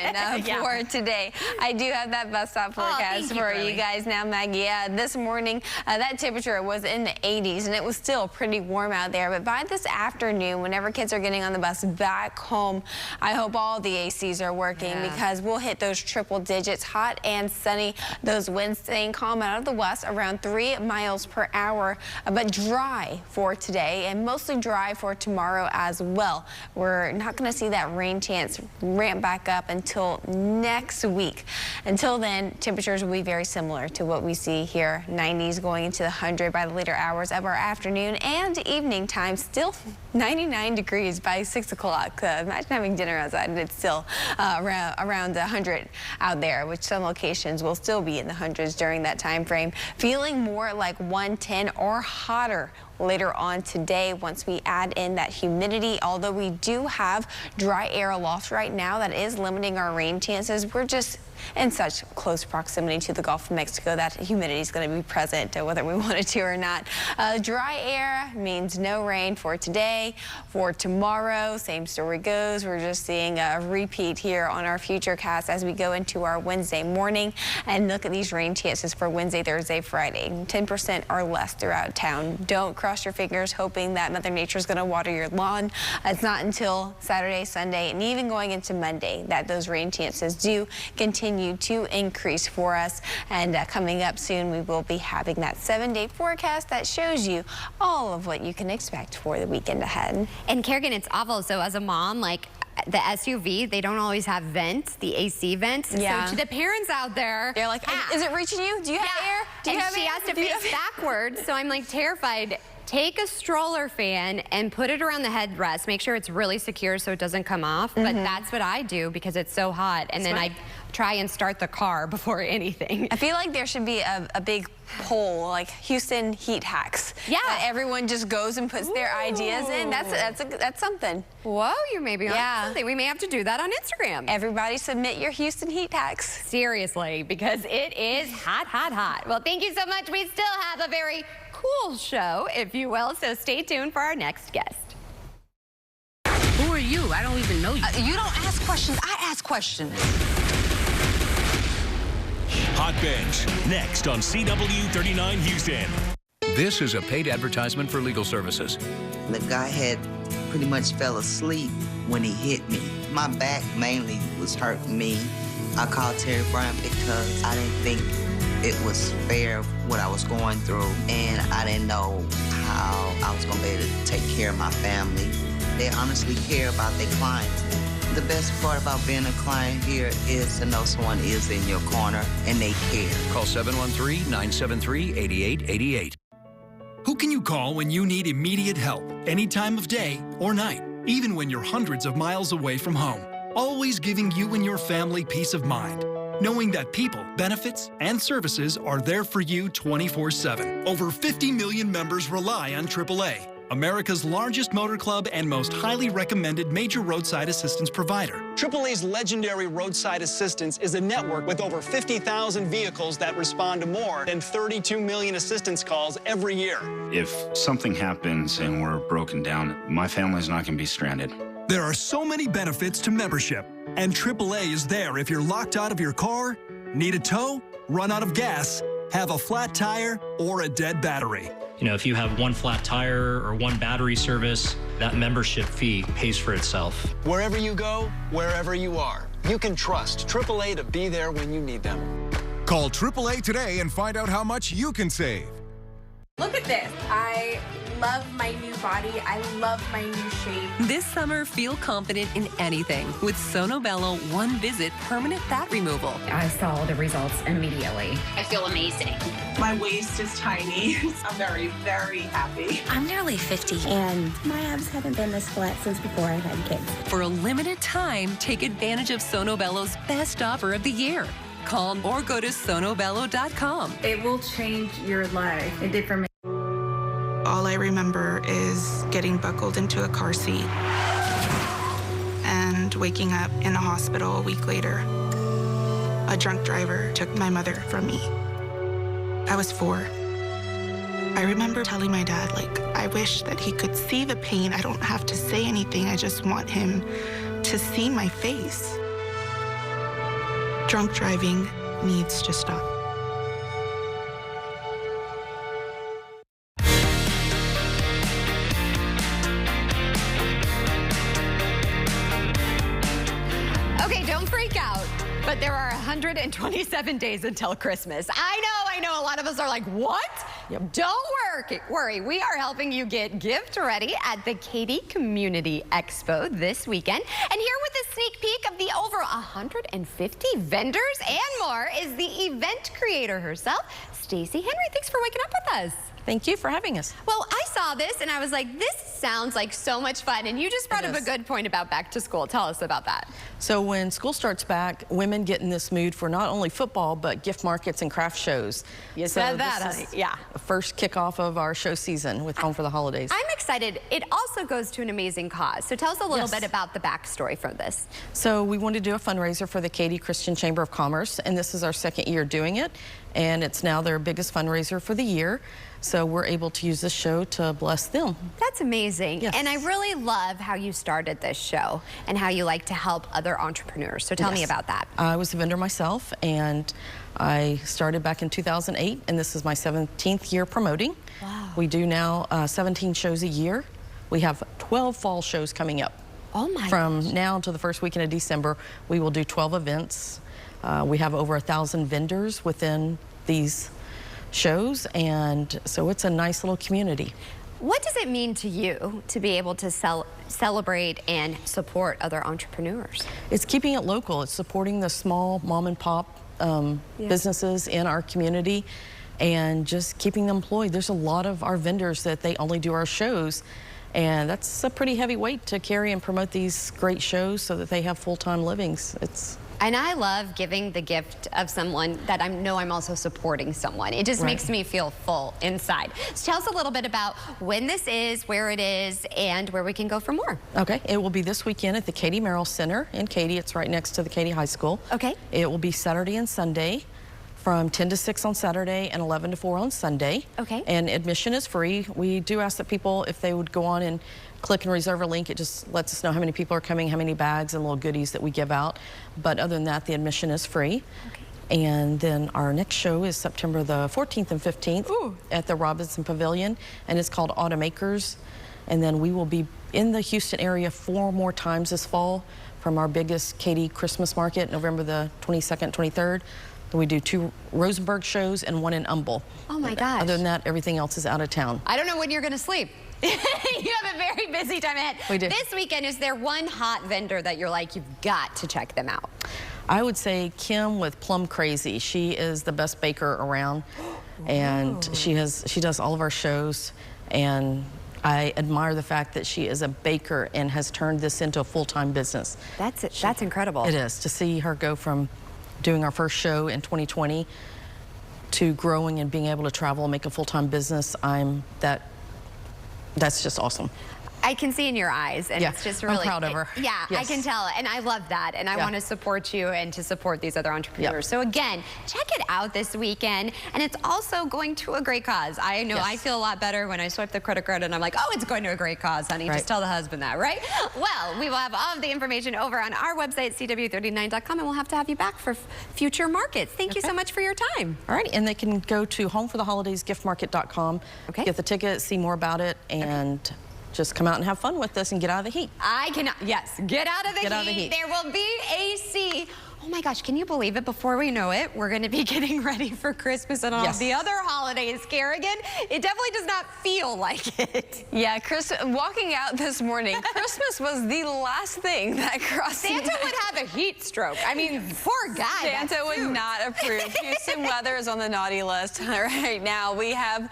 for today. I do have that bus stop forecast for you guys now, Maggie. Yeah, this morning, that temperature was in the 80s, and it was still pretty warm out there. But by this afternoon, whenever kids are getting on the bus back home, I hope all the ACs are working because we'll hit those triple digits, hot and sunny. Those winds staying calm out of the west, around 3 miles per hour, but dry for today, and mostly dry for tomorrow as well. We're not going to see that rain chance ramp back up until next week. Until then, temperatures will be very similar to what we see here. 90s going into the 100 by the later hours of our afternoon and evening time. Still 99 degrees by 6 o'clock. Imagine having dinner outside and it's still around 100 out there, which some locations will still be in the hundreds during that time frame. Feeling more like 110 or hotter later on today once we add in that humidity. Although we do have dry air aloft right now that is limiting our rain chances, we're just in such close proximity to the Gulf of Mexico that humidity is going to be present whether we want it to or not. Dry air means no rain for today. For tomorrow, same story goes. We're just seeing a repeat here on our future cast as we go into our Wednesday morning and look at these rain chances for Wednesday, Thursday, Friday. 10% or less throughout town. Don't cross your fingers hoping that Mother Nature is going to water your lawn. It's not until Saturday, Sunday, and even going into Monday that those rain chances do continue to increase for us. And coming up soon, we will be having that 7-day forecast that shows you all of what you can expect for the weekend ahead. And Kerrigan, it's awful. So as a mom, like, the SUV, they don't always have vents, the AC vents. Yeah. So to the parents out there, they're like, is it reaching you? Do you have air? Do you have she air? has to face backwards, so I'm like terrified. Take a stroller fan and put it around the headrest. Make sure it's really secure so it doesn't come off. But that's what I do because it's so hot. And then I try and start the car before anything. I feel like there should be a big poll, like Houston heat hacks. Yeah. That everyone just goes and puts their ideas in. That's something. Whoa, you may be on something. We may have to do that on Instagram. Everybody submit your Houston heat hacks. Seriously, because it is hot, hot, hot. Well, thank you so much. We still have a very cool show, if you will, so stay tuned for our next guest. Who are you? I don't even know you. You don't ask questions, I ask questions. Hot Bench, next on CW39 Houston. This is a paid advertisement for legal services. The guy had pretty much fell asleep when he hit me. My back mainly was hurting me. I called Terry Bryant because I didn't think it was fair what I was going through, and I didn't know how I was going to be able to take care of my family. They honestly care about their clients. The best part about being a client here is to know someone is in your corner and they care. Call 713-973-8888. Who can you call when you need immediate help, any time of day or night, even when you're hundreds of miles away from home? Always giving you and your family peace of mind, knowing that people, benefits, and services are there for you 24/7. Over 50 million members rely on AAA, America's largest motor club and most highly recommended major roadside assistance provider. AAA's legendary roadside assistance is a network with over 50,000 vehicles that respond to more than 32 million assistance calls every year. If something happens and we're broken down, my family's not going to be stranded. There are so many benefits to membership, and AAA is there if you're locked out of your car, need a tow, run out of gas, have a flat tire, or a dead battery. You know, if you have one flat tire or one battery service, that membership fee pays for itself. Wherever you go, wherever you are, you can trust AAA to be there when you need them. Call AAA today and find out how much you can save. Look at this. I love my new body. I love my new shape. This summer, feel confident in anything with Sonobello One Visit Permanent Fat Removal. I saw the results immediately. I feel amazing. My waist is tiny. I'm very, very happy. I'm nearly 50 and my abs haven't been this flat since before I had kids. For a limited time, take advantage of Sonobello's best offer of the year. Call or go to sonobello.com. It will change your life. It did for me. All I remember is getting buckled into a car seat and waking up in a hospital a week later. A drunk driver took my mother from me. I was 4. I remember telling my dad, I wish that he could see the pain. I don't have to say anything. I just want him to see my face. Drunk driving needs to stop. Okay, don't freak out, but there are 127 days until Christmas. I know a lot of us are like, what? Yep. Don't worry, we are helping you get gift ready at the Katy Community Expo this weekend. And here with a sneak peek of the over 150 vendors and more is the event creator herself, Stacey Henry. Thanks for waking up with us. Thank you for having us. Well, I saw this and I was like, this sounds like so much fun. And you just brought up a good point about back to school. Tell us about that. So when school starts back, women get in this mood for not only football, but gift markets and craft shows. You said that, honey. Yeah. The first kickoff of our show season with Home for the Holidays. I'm excited. It also goes to an amazing cause. So tell us a little bit about the backstory for this. So we wanted to do a fundraiser for the Katy Christian Chamber of Commerce, and this is our second year doing it. And it's now their biggest fundraiser for the year. So we're able to use this show to bless them. That's amazing. Yes. And I really love how you started this show and how you like to help other entrepreneurs. So tell me about that. I was a vendor myself, and I started back in 2008, and this is my 17th year promoting. Wow. We do now 17 shows a year. We have 12 fall shows coming up. Oh my From now to the first weekend of December, we will do 12 events. We have over 1,000 vendors within these shows, and so it's a nice little community. What does it mean to you to be able to celebrate and support other entrepreneurs? It's keeping it local. It's supporting the small mom and pop businesses in our community and just keeping them employed. There's a lot of our vendors that they only do our shows, and that's a pretty heavy weight to carry and promote these great shows so that they have full-time livings. And I love giving the gift of someone that I know I'm also supporting someone. It just makes me feel full inside. So tell us a little bit about when this is, where it is, and where we can go for more. Okay, it will be this weekend at the Katy Merrill Center in Katy. It's right next to the Katy High School. Okay. It will be Saturday and Sunday from 10 to 6 on Saturday and 11 to 4 on Sunday. Okay. And admission is free. We do ask that people, if they would go on and click and reserve a link, it just lets us know how many people are coming, how many bags and little goodies that we give out. But other than that, the admission is free. Okay. And then our next show is September the 14th and 15th at the Robinson Pavilion, and it's called Automakers. And then we will be in the Houston area 4 more times this fall from our biggest Katy Christmas market, November the 22nd, 23rd. We do 2 Rosenberg shows and 1 in Humble. Oh my gosh. Other than that, everything else is out of town. I don't know when you're going to sleep. You have a very busy time ahead. We do. This weekend, is there one hot vendor that you're like, you've got to check them out? I would say Kim with Plum Crazy. She is the best baker around, and she does all of our shows, and I admire the fact that she is a baker and has turned this into a full-time business. That's incredible. It is, to see her go from doing our first show in 2020 to growing and being able to travel and make a full-time business. That's just awesome. I can see in your eyes, and it's just really... I'm proud of her. Yeah, I can tell, and I love that, and I want to support you and to support these other entrepreneurs. So again, check it out this weekend, and it's also going to a great cause. I know I feel a lot better when I swipe the credit card, and I'm like, oh, it's going to a great cause, honey. Just tell the husband that, right? Well, we will have all of the information over on our website, CW39.com, and we'll have to have you back for future markets. Thank you so much for your time. All right, and they can go to homefortheholidaysgiftmarket.com, get the ticket, see more about it, and just come out and have fun with us and get out of the heat. Get out of the heat. There will be AC. Oh my gosh, can you believe it? Before we know it, we're going to be getting ready for Christmas and all the other holidays. Kerrigan, it definitely does not feel like it. Yeah, walking out this morning, Christmas was the last thing that crossed Santa would have a heat stroke. I mean, poor guy. Santa would not approve. Houston weather is on the naughty list right now. We have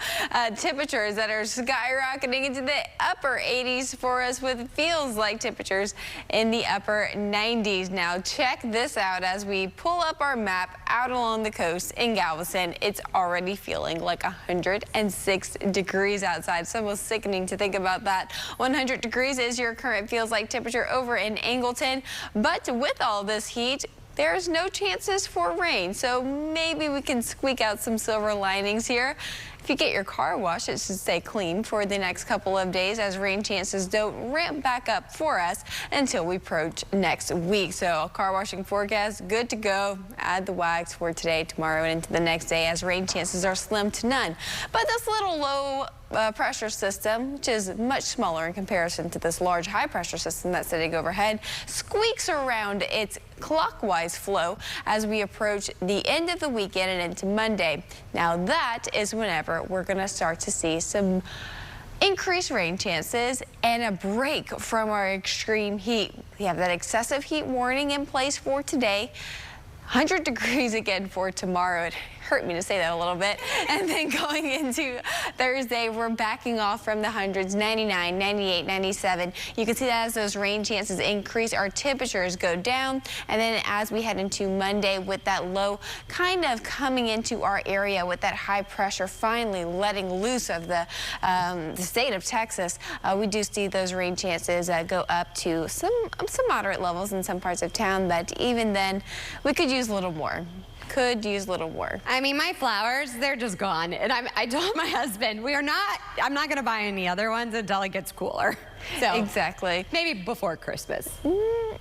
temperatures that are skyrocketing into the upper 80s for us, with feels like temperatures in the upper 90s. Now check this out. As we pull up our map out along the coast in Galveston, it's already feeling like 106 degrees outside. It's almost sickening to think about that. 100 degrees is your current feels like temperature over in Angleton. But with all this heat, there's no chances for rain, so maybe we can squeak out some silver linings here. If you get your car washed, it should stay clean for the next couple of days, as rain chances don't ramp back up for us until we approach next week. So car washing forecast, good to go. Add the wax for today, tomorrow, and into the next day, as rain chances are slim to none. But this little low pressure system, which is much smaller in comparison to this large high pressure system that's sitting overhead, squeaks around its clockwise flow as we approach the end of the weekend and into Monday. Now that is whenever we're going to start to see some increased rain chances and a break from our extreme heat. We have that excessive heat warning in place for today. 100 degrees again for tomorrow. It hurt me to say that a little bit. And then going into Thursday, we're backing off from the hundreds, 99, 98, 97. You can see that as those rain chances increase, our temperatures go down. And then as we head into Monday, with that low kind of coming into our area, with that high pressure finally letting loose of the state of Texas, we do see those rain chances go up to some moderate levels in some parts of town. But even then, we could use a little more. I mean, my flowers, they're just gone. And I told my husband, I'm not going to buy any other ones until it gets cooler. So exactly. Maybe before Christmas.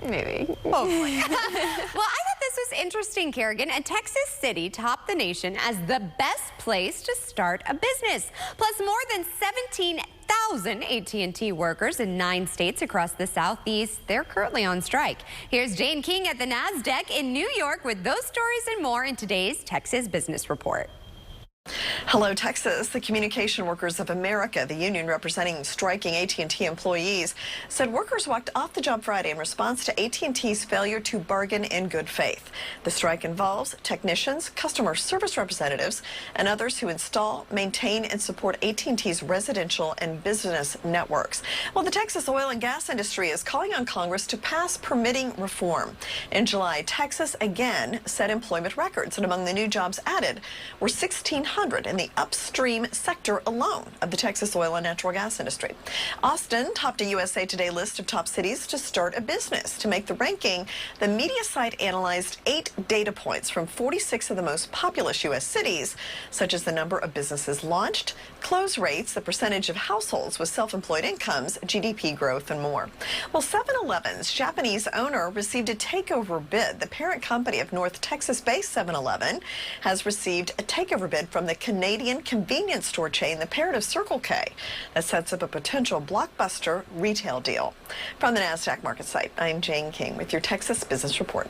Maybe. Hopefully. Well, I thought this was interesting, Kerrigan. And Texas City topped the nation as the best place to start a business. Plus, more than 17,000 AT&T workers in 9 states across the Southeast, they're currently on strike. Here's Jane King at the NASDAQ in New York with those stories and more in today's Texas Business Report. Hello, Texas. The Communication Workers of America, the union representing striking AT&T employees, said workers walked off the job Friday in response to AT&T's failure to bargain in good faith. The strike involves technicians, customer service representatives, and others who install, maintain, and support AT&T's residential and business networks. Well, the Texas oil and gas industry is calling on Congress to pass permitting reform. In July, Texas again set employment records, and among the new jobs added were 1,600 in the upstream sector alone of the Texas oil and natural gas industry. Austin topped a USA Today list of top cities to start a business. To make the ranking, the media site analyzed 8 data points from 46 of the most populous U.S. cities, such as the number of businesses launched, close rates, the percentage of households with self-employed incomes, GDP growth, and more. Well, 7-Eleven's Japanese owner received a takeover bid. The parent company of North Texas-based 7-Eleven has received a takeover bid from the Canadian convenience store chain, the parent of Circle K, that sets up a potential blockbuster retail deal. From the NASDAQ market site, I'm Jane King with your Texas Business Report.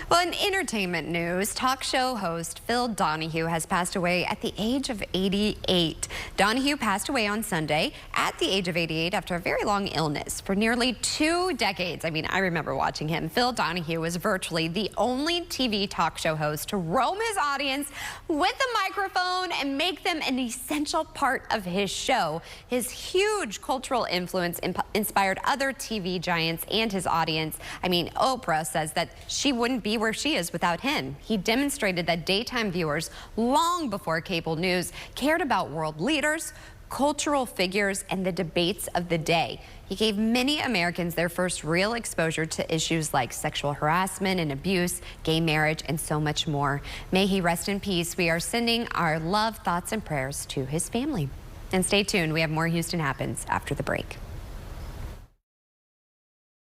Well, in entertainment news, talk show host Phil Donahue has passed away at the age of 88. Donahue passed away on Sunday at the age of 88 after a very long illness. For nearly 2 decades, I mean, I remember watching him. Phil Donahue was virtually the only TV talk show host to roam his audience with a microphone and make them an essential part of his show. His huge cultural influence inspired other TV giants and his audience. I mean, Oprah says that she wouldn't be where she is without him. He demonstrated that daytime viewers, long before cable news, cared about world leaders, cultural figures, and the debates of the day. He gave many Americans their first real exposure to issues like sexual harassment and abuse, gay marriage, and so much more. May he rest in peace. We are sending our love, thoughts, and prayers to his family. And stay tuned. We have more Houston Happens after the break.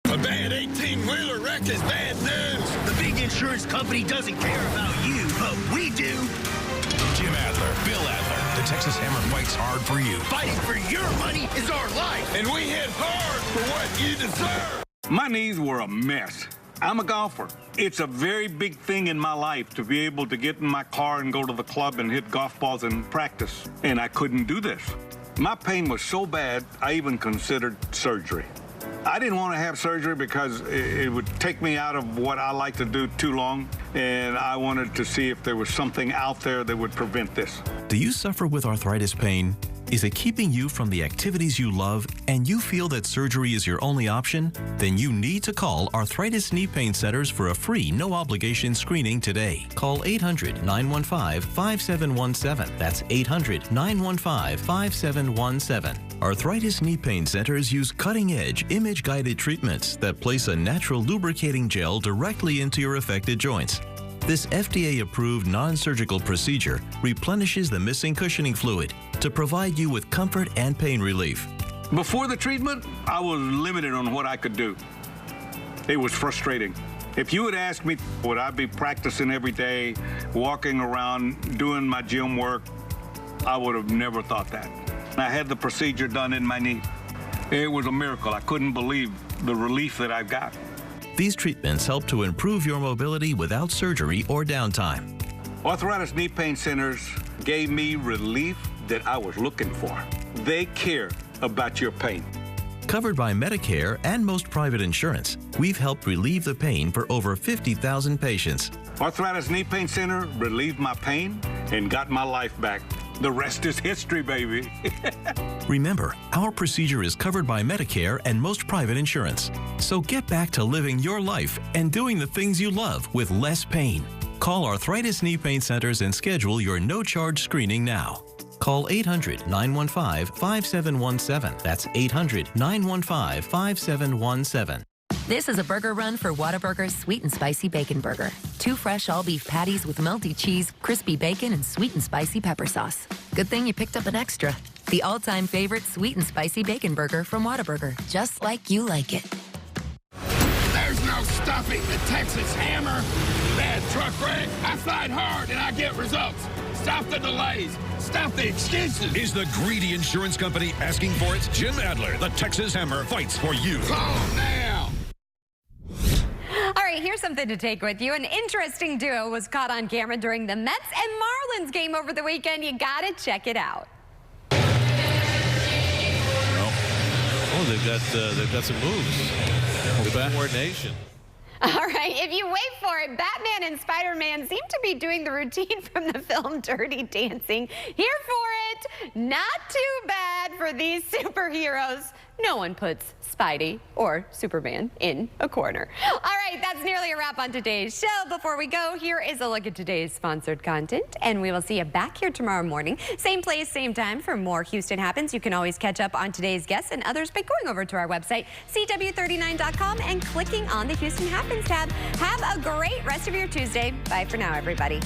A bad 18-wheeler wreck is bad news. The big insurance company doesn't care about you, but we do. Jim Adler, Bill Adler, the Texas Hammer fights hard for you. Fighting for your money is our life, and we hit hard for what you deserve. My knees were a mess. I'm a golfer. It's a very big thing in my life to be able to get in my car and go to the club and hit golf balls and practice. And I couldn't do this. My pain was so bad, I even considered surgery. I didn't want to have surgery because it would take me out of what I like to do too long, and I wanted to see if there was something out there that would prevent this. Do you suffer with arthritis pain? Is it keeping you from the activities you love and you feel that surgery is your only option? Then you need to call Arthritis Knee Pain Centers for a free, no-obligation screening today. Call 800-915-5717. That's 800-915-5717. Arthritis Knee Pain Centers use cutting-edge, image-guided treatments that place a natural lubricating gel directly into your affected joints. This FDA-approved non-surgical procedure replenishes the missing cushioning fluid to provide you with comfort and pain relief. Before the treatment, I was limited on what I could do. It was frustrating. If you had asked me, would I be practicing every day, walking around, doing my gym work, I would have never thought that. I had the procedure done in my knee. It was a miracle. I couldn't believe the relief that I got. These treatments help to improve your mobility without surgery or downtime. Arthritis Knee Pain Centers gave me relief that I was looking for. They care about your pain. Covered by Medicare and most private insurance, we've helped relieve the pain for over 50,000 patients. Arthritis Knee Pain Center relieved my pain and got my life back. The rest is history, baby. Remember, our procedure is covered by Medicare and most private insurance. So get back to living your life and doing the things you love with less pain. Call Arthritis Knee Pain Centers and schedule your no-charge screening now. Call 800-915-5717. That's 800-915-5717. This is a burger run for Whataburger's Sweet and Spicy Bacon Burger. 2 fresh all-beef patties with melty cheese, crispy bacon, and sweet and spicy pepper sauce. Good thing you picked up an extra. The all-time favorite Sweet and Spicy Bacon Burger from Whataburger. Just like you like it. There's no stopping the Texas Hammer. Bad truck wreck. I fight hard and I get results. Stop the delays. Stop the excuses. Is the greedy insurance company asking for it? Jim Adler, the Texas Hammer, fights for you. Calm down. All right, here's something to take with you. An interesting duo was caught on camera during the Mets and Marlins game over the weekend. You gotta check it out. Oh, they've got some moves. Coordination. All right, if you wait for it, Batman and Spider-Man seem to be doing the routine from the film Dirty Dancing. Here for it. Not too bad for these superheroes. No one puts Spidey or Superman in a corner. All right, that's nearly a wrap on today's show. Before we go, here is a look at today's sponsored content, and we will see you back here tomorrow morning. Same place, same time for more Houston Happens. You can always catch up on today's guests and others by going over to our website, CW39.com, and clicking on the Houston Happens tab. Have a great rest of your Tuesday. Bye for now, everybody.